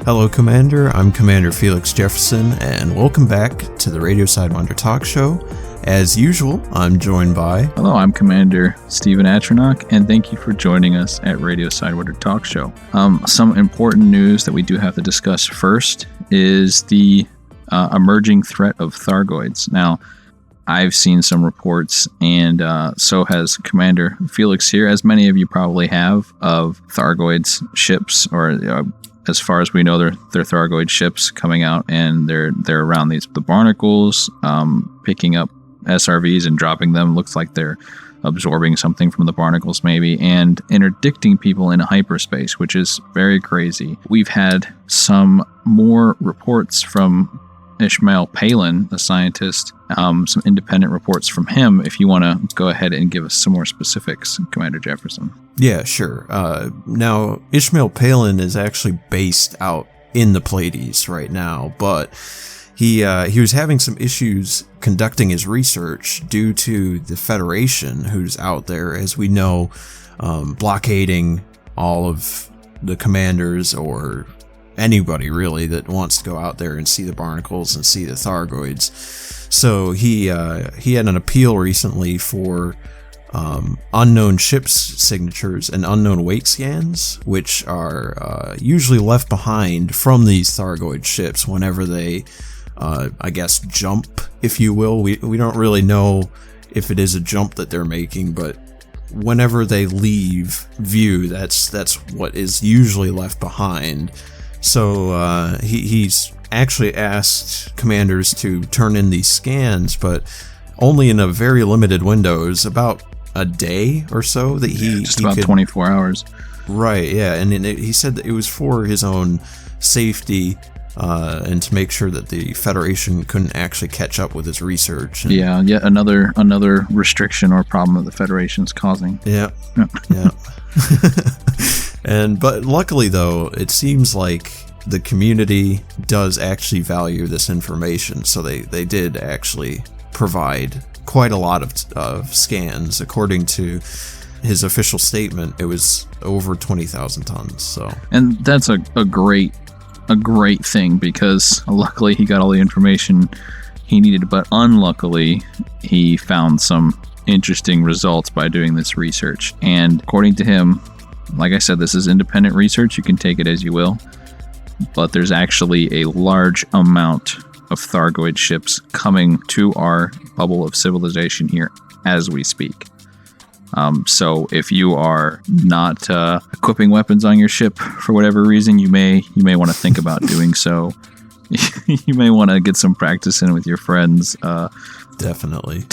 Hello, Commander. I'm Commander Felix Jefferson, and welcome back to the Radio Sidewinder Talk Show. As usual, I'm joined by... Hello, I'm Commander Stephen Atronach, and thank you for joining us at Radio Sidewinder Talk Show. Some important news that we do have to discuss first is the emerging threat of Thargoids. Now, I've seen some reports, and so has Commander Felix here, as many of you probably have, of Thargoids ships, or as far as we know, they're Thargoid ships coming out, and they're around the barnacles, picking up SRVs and dropping them. Looks like they're absorbing something from the barnacles maybe, and interdicting people in hyperspace, which is very crazy. We've had some more reports from Ishmael Palin, the scientist, some independent reports from him. If you want to go ahead and give us some more specifics, Commander Jefferson. Yeah, sure. Now, Ishmael Palin is actually based out in the Pleiades right now, but he was having some issues conducting his research due to the Federation, who's out there, as we know, blockading all of the commanders or anybody really that wants to go out there and see the barnacles and see the Thargoids. So he had an appeal recently for unknown ships signatures and unknown weight scans, which are usually left behind from these Thargoid ships whenever they, I guess, jump, if you will. We don't really know if it is a jump that they're making, but whenever they leave view, that's what is usually left behind. So he's actually asked commanders to turn in these scans, but only in a very limited windows, about a day or so that he about 24 hours. Right, yeah, and he said that it was for his own safety and to make sure that the Federation couldn't actually catch up with his research. And yeah, yet another restriction or problem that the Federation's causing. Yeah. But luckily, though, it seems like the community does actually value this information, so they did actually provide quite a lot of scans. According to his official statement, it was over 20,000 tons. So, and that's a great thing, because luckily he got all the information he needed, but unluckily he found some interesting results by doing this research. And according to him, like I said, this is independent research. You can take it as you will, but there's actually a large amount of Thargoid ships coming to our bubble of civilization here as we speak. So if you are not equipping weapons on your ship for whatever reason, you may want to think about doing so. You may want to get some practice in with your friends. Definitely.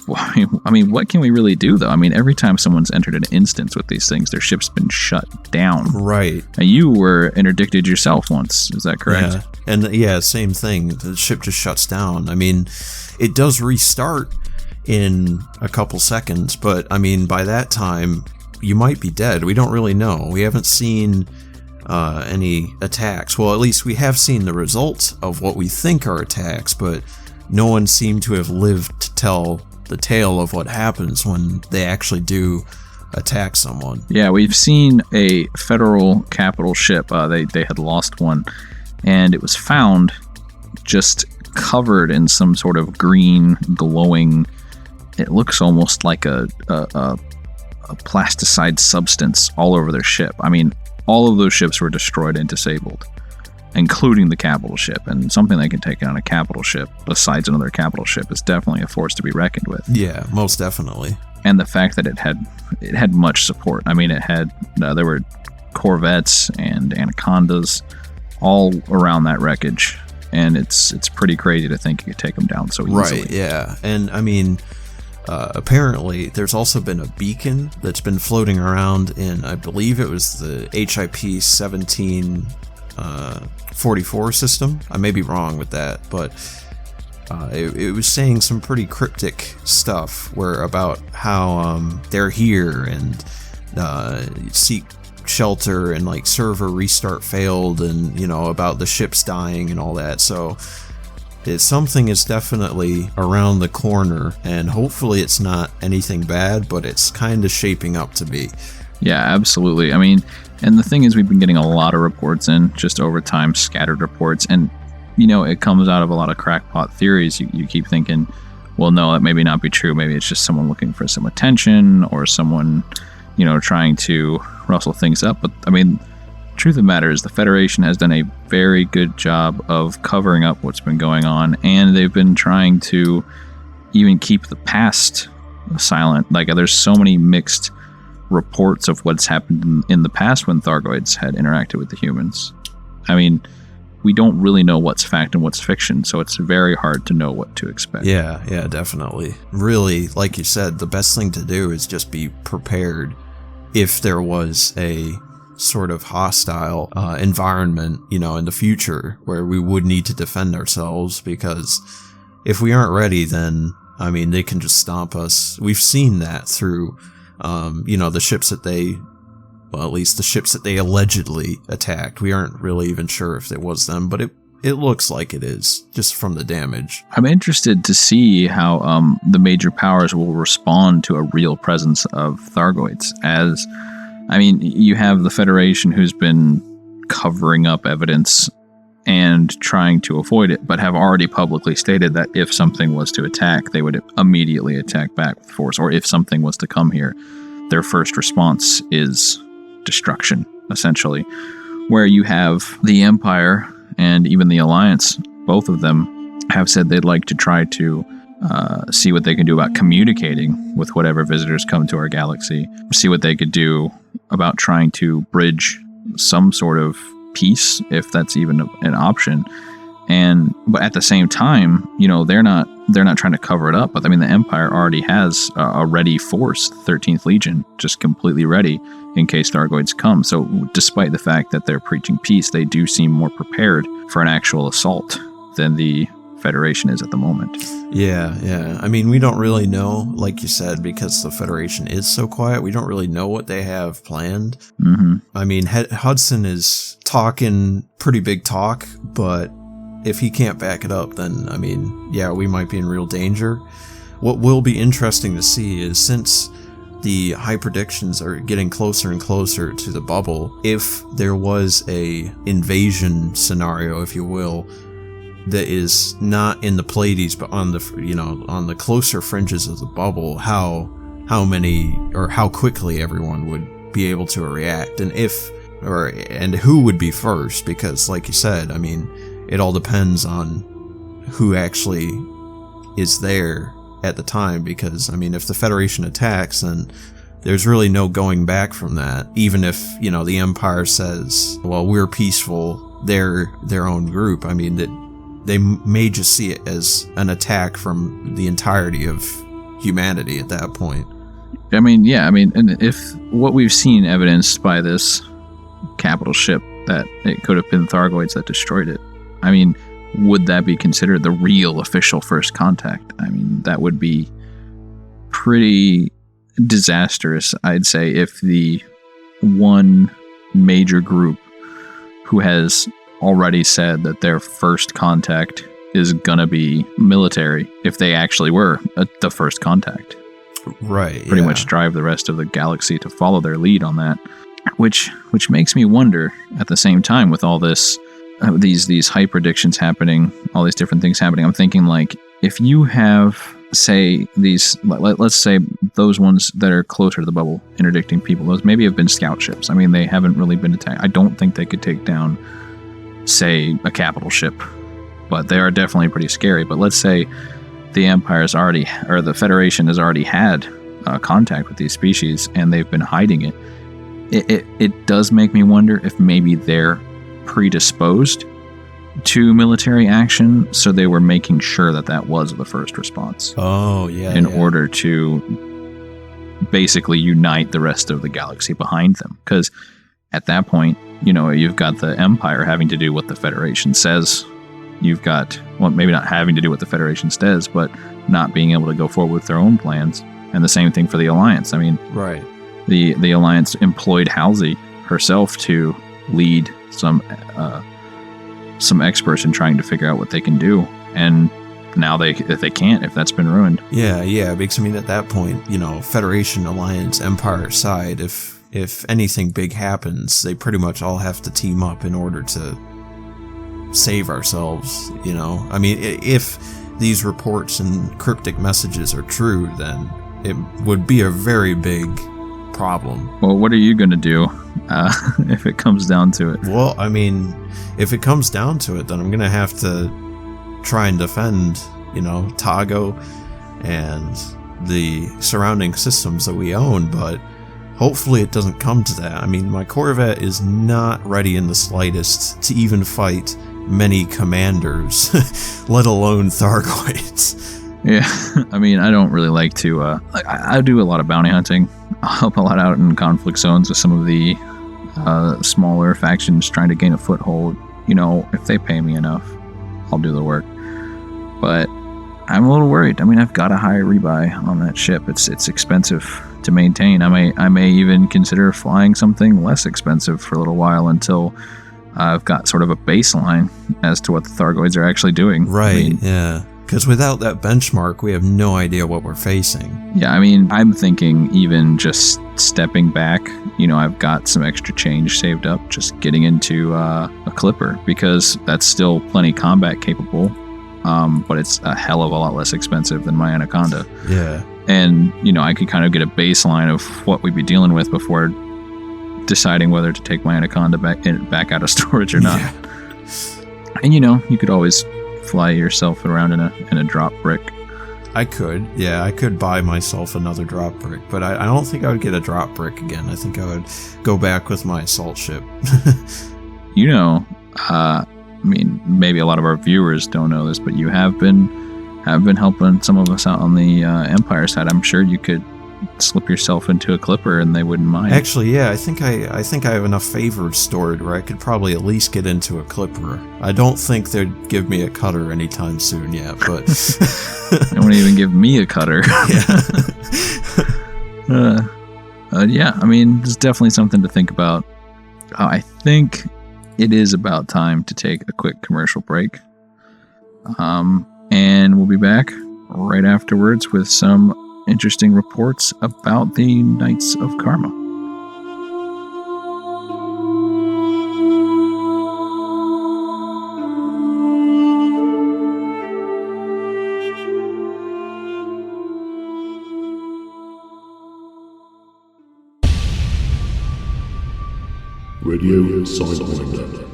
I mean, what can we really do, though? I mean, every time someone's entered an instance with these things, their ship's been shut down. Right. And you were interdicted yourself once, is that correct? Yeah, and yeah, same thing. The ship just shuts down. I mean, it does restart in a couple seconds, but I mean, by that time, you might be dead. We don't really know. We haven't seen any attacks. Well, at least we have seen the results of what we think are attacks, but no one seemed to have lived to tell the tale of what happens when they actually do attack someone. Yeah, we've seen a federal capital ship. They had lost one, and it was found just covered in some sort of green, glowing. It looks almost like a plasticide substance all over their ship. I mean, all of those ships were destroyed and disabled, including the capital ship. And something that can take on a capital ship, besides another capital ship, is definitely a force to be reckoned with. Yeah, most definitely. And the fact that it had much support. I mean, it had there were corvettes and anacondas all around that wreckage, and it's pretty crazy to think you could take them down so easily. Right. Yeah, and I mean, apparently there's also been a beacon that's been floating around in, I believe it was the HIP 1744 system. I may be wrong with that, but it was saying some pretty cryptic stuff about how they're here and seek shelter, and like server restart failed, and about the ships dying and all that. So something is definitely around the corner, and hopefully it's not anything bad, but it's kind of shaping up to be. Yeah, absolutely. I mean, And the thing is, we've been getting a lot of reports in just over time, scattered reports. And, it comes out of a lot of crackpot theories. You keep thinking, well, no, that maybe not be true. Maybe it's just someone looking for some attention or someone, trying to rustle things up. But, truth of the matter is the Federation has done a very good job of covering up what's been going on. And they've been trying to even keep the past silent. Like, there's so many mixed reports of what's happened in the past when Thargoids had interacted with the humans. We don't really know what's fact and what's fiction, so it's very hard to know what to expect. Yeah, definitely. Really, like you said, the best thing to do is just be prepared if there was a sort of hostile environment, in the future where we would need to defend ourselves, because if we aren't ready, then, they can just stomp us. We've seen that through, the ships that at least the ships that they allegedly attacked. We aren't really even sure if it was them, but it looks like it is, just from the damage. I'm interested to see how the major powers will respond to a real presence of Thargoids. You have the Federation, who's been covering up evidence and trying to avoid it, but have already publicly stated that if something was to attack, they would immediately attack back with force, or if something was to come here, their first response is destruction, essentially. Where you have the Empire and even the Alliance, both of them have said they'd like to try to see what they can do about communicating with whatever visitors come to our galaxy, see what they could do about trying to bridge some sort of peace, if that's even an option. But at the same time, they're not trying to cover it up. But the Empire already has a ready force, 13th Legion, just completely ready in case Thargoids come. So despite the fact that they're preaching peace, they do seem more prepared for an actual assault than the Federation is at the moment. Yeah. We don't really know, like you said, because the Federation is so quiet, we don't really know what they have planned. Mm-hmm. Hudson is talking pretty big talk, but if he can't back it up, then, we might be in real danger. What will be interesting to see is, since the high predictions are getting closer and closer to the bubble, if there was a invasion scenario, if you will, that is not in the Pleiades, but on the closer fringes of the bubble, how many or how quickly everyone would be able to react, and who would be first, because like you said, it all depends on who actually is there at the time, because if the Federation attacks, then there's really no going back from that. Even if the Empire says, well, we're peaceful, they're their own group, they may just see it as an attack from the entirety of humanity at that point. And if what we've seen evidenced by this capital ship, that it could have been Thargoids that destroyed it, would that be considered the real official first contact? That would be pretty disastrous, I'd say, if the one major group who has already said that their first contact is gonna be military, if they actually were the first contact. Right. Pretty much drive the rest of the galaxy to follow their lead on that. Which makes me wonder, at the same time, with all this, these hype predictions happening, all these different things happening, I'm thinking, like, if you have, say, let's say those ones that are closer to the bubble, interdicting people, those maybe have been scout ships. They haven't really been attacked. I don't think they could take down, say, a capital ship, but they are definitely pretty scary. But let's say the the Federation has already had contact with these species, and they've been hiding it. It does make me wonder if maybe they're predisposed to military action, so they were making sure that was the first response. Oh, yeah. In order to basically unite the rest of the galaxy behind them. Because at that point, you've got the Empire having to do what the Federation says. You've got, well, maybe not having to do what the Federation says, but not being able to go forward with their own plans. And the same thing for the Alliance. Right. The Alliance employed Halsey herself to lead some experts in trying to figure out what they can do, and now if they can't, if that's been ruined. Yeah, because at that point, Federation, Alliance, Empire side, if if anything big happens, they pretty much all have to team up in order to save ourselves, you know? I mean, if these reports and cryptic messages are true, then it would be a very big problem. Well, what are you going to do if it comes down to it? Well, I mean, if it comes down to it, then I'm going to have to try and defend, you know, Tago and the surrounding systems that we own, but hopefully it doesn't come to that. I mean, my Corvette is not ready in the slightest to even fight many commanders, let alone Thargoids. Yeah, I mean, I don't really like to, I do a lot of bounty hunting. I'll help a lot out in conflict zones with some of the smaller factions trying to gain a foothold. You know, if they pay me enough, I'll do the work. But I'm a little worried. I mean, I've got a high rebuy on that ship. It's expensive to maintain. I may even consider flying something less expensive for a little while until I've got sort of a baseline as to what the Thargoids are actually doing. Right, I mean, yeah. Because without that benchmark, we have no idea what we're facing. Yeah, I mean, I'm thinking even just stepping back, you know, I've got some extra change saved up, just getting into a Clipper, because that's still plenty combat capable, but it's a hell of a lot less expensive than my Anaconda. Yeah. And, you know, I could kind of get a baseline of what we'd be dealing with before deciding whether to take my Anaconda back out of storage or not. Yeah. And, you know, you could always fly yourself around in a drop brick. I could buy myself another drop brick, but I don't think I would get a drop brick again. I think I would go back with my assault ship. You know, I mean, maybe a lot of our viewers don't know this, but you have been helping some of us out on the Empire side. I'm sure you could slip yourself into a Clipper and they wouldn't mind. Actually, yeah, I think I have enough favors stored where I could probably at least get into a Clipper. I don't think they'd give me a cutter anytime soon yet, but they won't even give me a cutter. Yeah, I mean, there's definitely something to think about. I think it is about time to take a quick commercial break. And we'll be back right afterwards with some interesting reports about the Knights of Karma. Radio Sidewinder.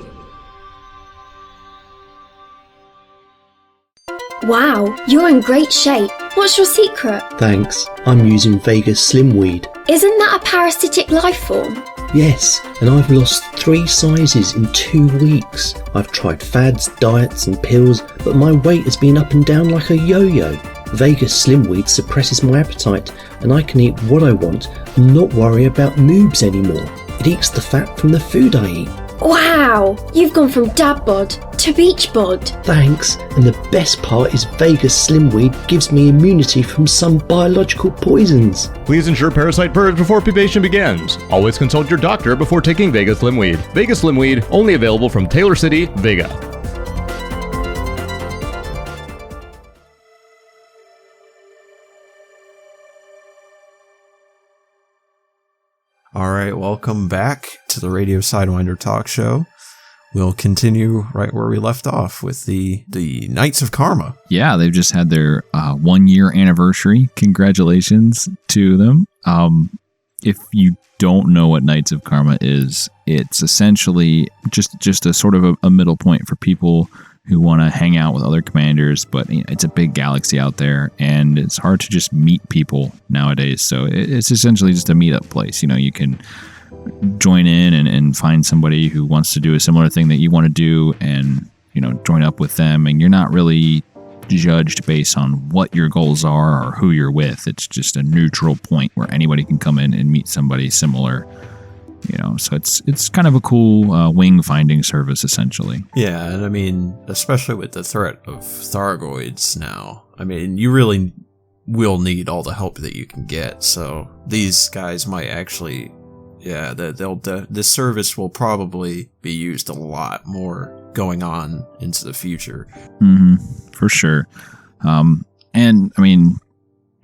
Wow, you're in great shape. What's your secret? Thanks, I'm using Vega's Slimweed. Isn't that a parasitic life form? Yes, and I've lost 3 sizes in 2 weeks. I've tried fads, diets and pills, but my weight has been up and down like a yo-yo. Vega's Slimweed suppresses my appetite, and I can eat what I want and not worry about moobs anymore. It eats the fat from the food I eat. Wow, you've gone from dad bod to beach bod. Thanks, and the best part is Vega's Slimweed gives me immunity from some biological poisons. Please ensure parasite purge before pupation begins. Always consult your doctor before taking Vega's Slimweed. Vega's Slimweed, only available from Taylor City, Vega. All right, welcome back to the Radio Sidewinder Talk Show. We'll continue right where we left off with the Knights of Karma. Yeah, they've just had their 1-year anniversary. Congratulations to them. If you don't know what Knights of Karma is, it's essentially just a sort of a middle point for people who want to hang out with other commanders, but it's a big galaxy out there, and it's hard to just meet people nowadays. So it's essentially just a meetup place. You know, you can join in and find somebody who wants to do a similar thing that you want to do, and, you know, join up with them. And you're not really judged based on what your goals are or who you're with. It's just a neutral point where anybody can come in and meet somebody similar. You know, so it's kind of a cool wing finding service, essentially. Yeah, and I mean, especially with the threat of Thargoids now, I mean, you really will need all the help that you can get. So these guys might actually, yeah, this service will probably be used a lot more going on into the future. For sure. And I mean,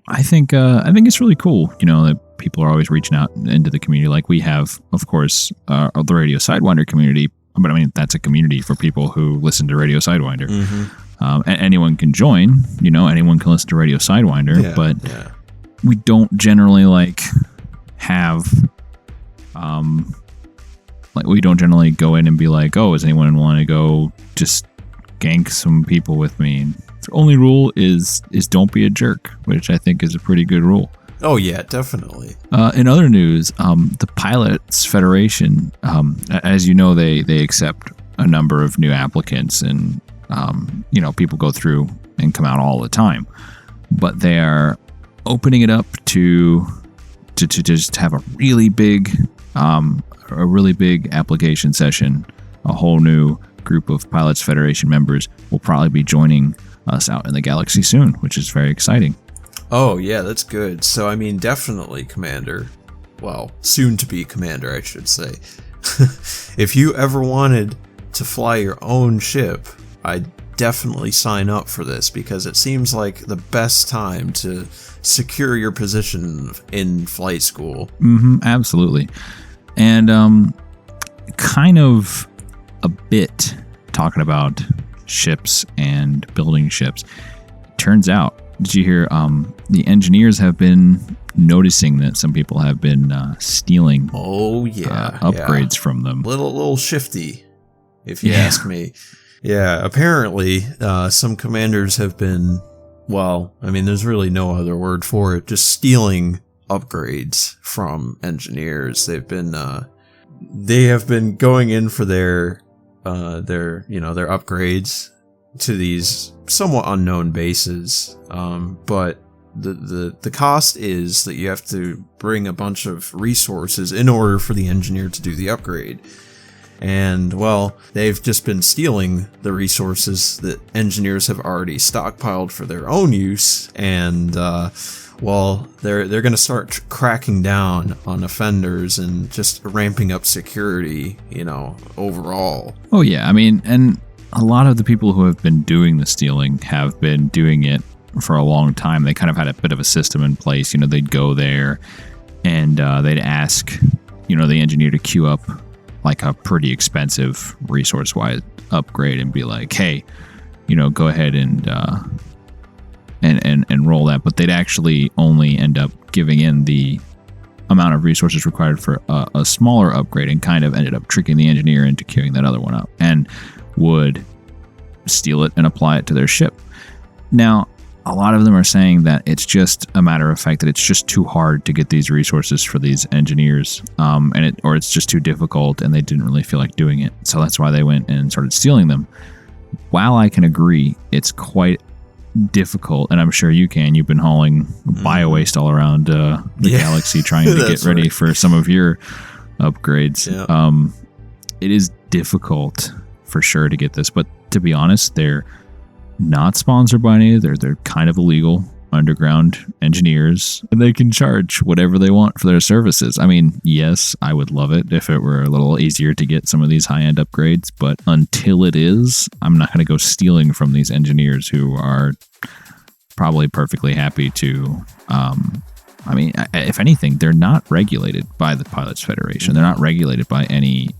I think it's really cool, you know, that people are always reaching out into the community. Like we have, of course, the Radio Sidewinder community. But I mean, that's a community for people who listen to Radio Sidewinder. And anyone can join, anyone can listen to Radio Sidewinder, but we don't generally have, we don't generally go in and be like, oh, does anyone want to go just gank some people with me? The only rule is don't be a jerk, which I think is a pretty good rule. Oh, yeah, definitely. In other news, the Pilots Federation, as you know, they accept a number of new applicants, and people go through and come out all the time. But they are opening it up to just have a really big application session. A whole new group of Pilots Federation members will probably be joining us out in the galaxy soon, which is very exciting. Oh, yeah, that's good. So, I mean, definitely, Commander. Well, soon to be Commander, I should say. If you ever wanted to fly your own ship, I'd definitely sign up for this, because it seems like the best time to secure your position in flight school. Absolutely. And kind of a bit talking about ships and building ships. Turns out, did you hear the engineers have been noticing that some people have been stealing upgrades from them? Little shifty, if you ask me. Yeah, apparently some commanders have been, well, I mean, there's really no other word for it, just stealing upgrades from engineers. They have been going in for their upgrades to these somewhat unknown bases, but the cost is that you have to bring a bunch of resources in order for the engineer to do the upgrade. And, well, they've just been stealing the resources that engineers have already stockpiled for their own use, and they're going to start cracking down on offenders and just ramping up security, overall. Oh yeah, I mean, and a lot of the people who have been doing the stealing have been doing it for a long time. They kind of had a bit of a system in place. They'd go there and they'd ask, the engineer to queue up like a pretty expensive resource-wise upgrade and be like, hey, go ahead and roll that. But they'd actually only end up giving in the amount of resources required for a smaller upgrade, and kind of ended up tricking the engineer into queuing that other one up, and would steal it and apply it to their ship. Now, a lot of them are saying that it's just a matter of fact that it's just too hard to get these resources for these engineers, or it's just too difficult and they didn't really feel like doing it. So that's why they went and started stealing them. While I can agree it's quite difficult, and I'm sure you've been hauling bio-waste all around the galaxy trying to get ready for some of your upgrades. Yeah. It is difficult for sure to get this, but to be honest, they're not sponsored by any. They're kind of illegal underground engineers, and they can charge whatever they want for their services. I mean, yes, I would love it if it were a little easier to get some of these high-end upgrades, but until it is, I'm not going to go stealing from these engineers who are probably perfectly happy to. I mean, if anything, they're not regulated by the Pilots Federation. They're not regulated by any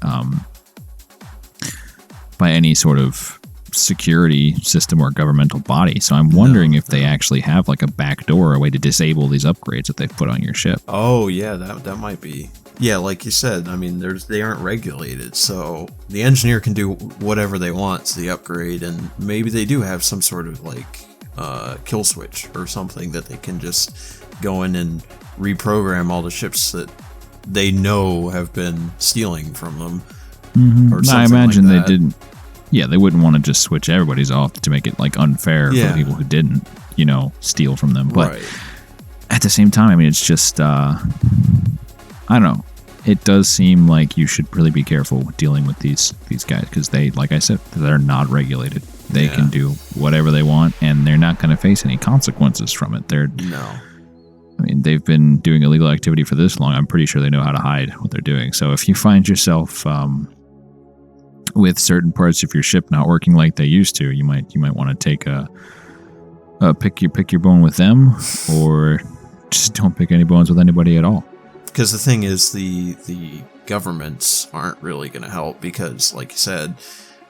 sort of security system or governmental body. So I'm wondering if they actually have like a backdoor, a way to disable these upgrades that they've put on your ship. Oh yeah, that might be. Yeah, like you said, I mean, they aren't regulated, so the engineer can do whatever they want to the upgrade, and maybe they do have some sort of kill switch or something that they can just go in and reprogram all the ships that they know have been stealing from them. Mm-hmm. Or something I imagine like that. They didn't. Yeah, they wouldn't want to just switch everybody's off to make it unfair for the people who didn't, steal from them. But at the same time, I mean, it's just, I don't know. It does seem like you should really be careful with dealing with these guys, because they, like I said, they're not regulated. They can do whatever they want, and they're not going to face any consequences from it. I mean, they've been doing illegal activity for this long. I'm pretty sure they know how to hide what they're doing. So if you find yourself with certain parts of your ship not working like they used to, you might want to take pick your bone with them, or just don't pick any bones with anybody at all. because the thing is, the governments aren't really going to help because, like you said,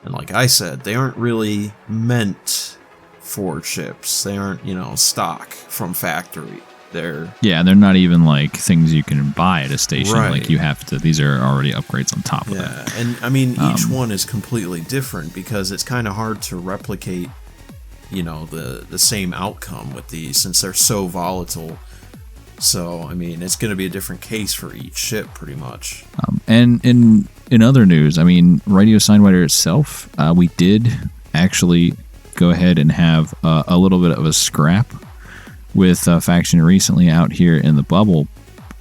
and like I said, they aren't really meant for ships. They aren't, stock from factory. They're not even like things you can buy at a station. Right. Like you have to, these are already upgrades on top of that. Yeah, and I mean, each one is completely different because it's kind of hard to replicate, the same outcome with these since they're so volatile. So, I mean, it's going to be a different case for each ship, pretty much. And in other news, I mean, Radio Sidewinder itself, we did actually go ahead and have a little bit of a scrap with a faction recently out here in the bubble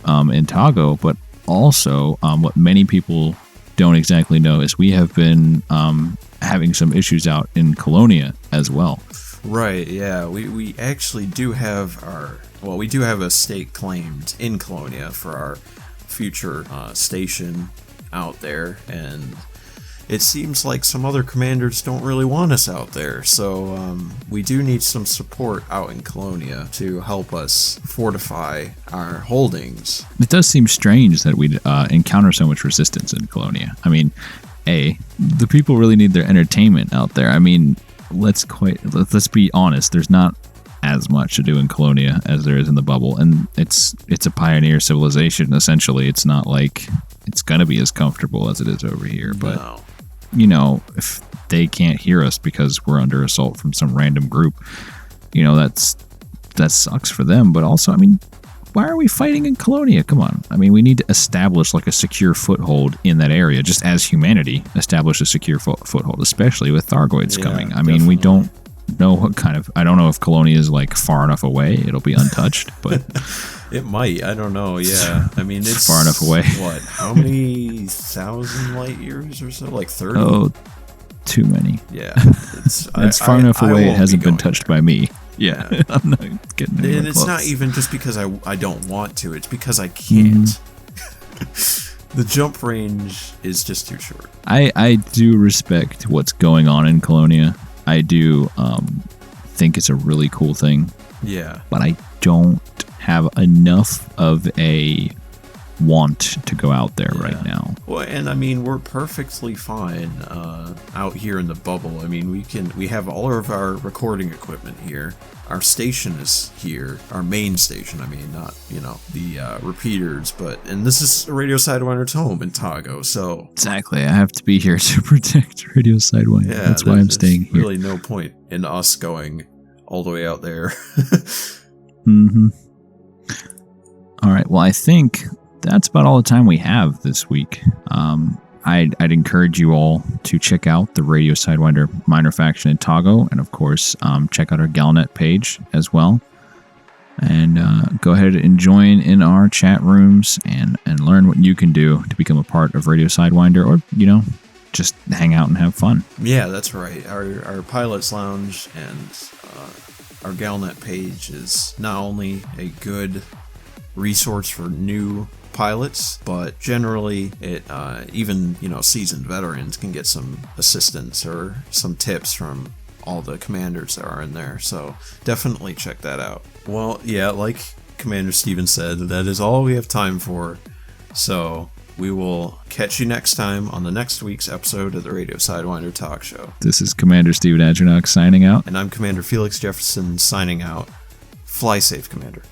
in Thargo, but also what many people don't exactly know is we have been having some issues out in Colonia as well. Right, yeah. We actually do have we do have a stake claimed in Colonia for our future station out there, and it seems like some other commanders don't really want us out there, so we do need some support out in Colonia to help us fortify our holdings. It does seem strange that we'd encounter so much resistance in Colonia. I mean, the people really need their entertainment out there. I mean, let's be honest, there's not as much to do in Colonia as there is in the bubble, and it's a pioneer civilization. Essentially, it's not like it's gonna be as comfortable as it is over here, but if they can't hear us because we're under assault from some random group, that sucks for them. But also, I mean, why are we fighting in Colonia? Come on. I mean, we need to establish like a secure foothold in that area, just as humanity establish a secure foothold, especially with Thargoids coming. I mean, we don't know what kind of, I don't know if Colonia is like far enough away it'll be untouched, but it might. I don't know. Yeah, I mean, it's far enough away. What? How many thousand light years or so? Like 30? Oh, too many. Yeah, it's far enough away. It hasn't been touched by me. Yeah, I'm not getting anywhere and it's close. not even just because I don't want to. It's because I can't. The jump range is just too short. I do respect what's going on in Colonia. I do think it's a really cool thing. Yeah. But I don't have enough of a want to go out there right now. Well, and I mean, we're perfectly fine out here in the bubble. I mean, we have all of our recording equipment here. Our station is here, our main station. I mean, not the repeaters, and this is Radio Sidewinder's home in Thargo. So exactly, I have to be here to protect Radio Sidewinder. Yeah, that's why I'm staying here. Really, no point in us going all the way out there. Mm-hmm. All right. Well, I think that's about all the time we have this week. I'd encourage you all to check out the Radio Sidewinder minor faction in Thargo, and of course, check out our Galnet page as well. And go ahead and join in our chat rooms and learn what you can do to become a part of Radio Sidewinder, or just hang out and have fun. Yeah, that's right. Our Pilots Lounge and our Galnet page is not only a good resource for new pilots, but generally it even seasoned veterans can get some assistance or some tips from all the commanders that are in there, so definitely check that out. Well, yeah, like Commander Steven said, that is all we have time for, so we will catch you next time on the next week's episode of the Radio Sidewinder Talk Show. This is Commander Steven Atronach signing out, and I'm Commander Felix Jefferson signing out. Fly safe, Commander.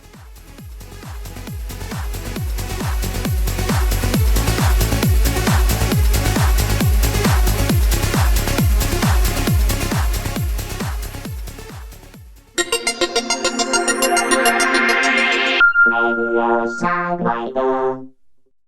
Radio Sidewinder.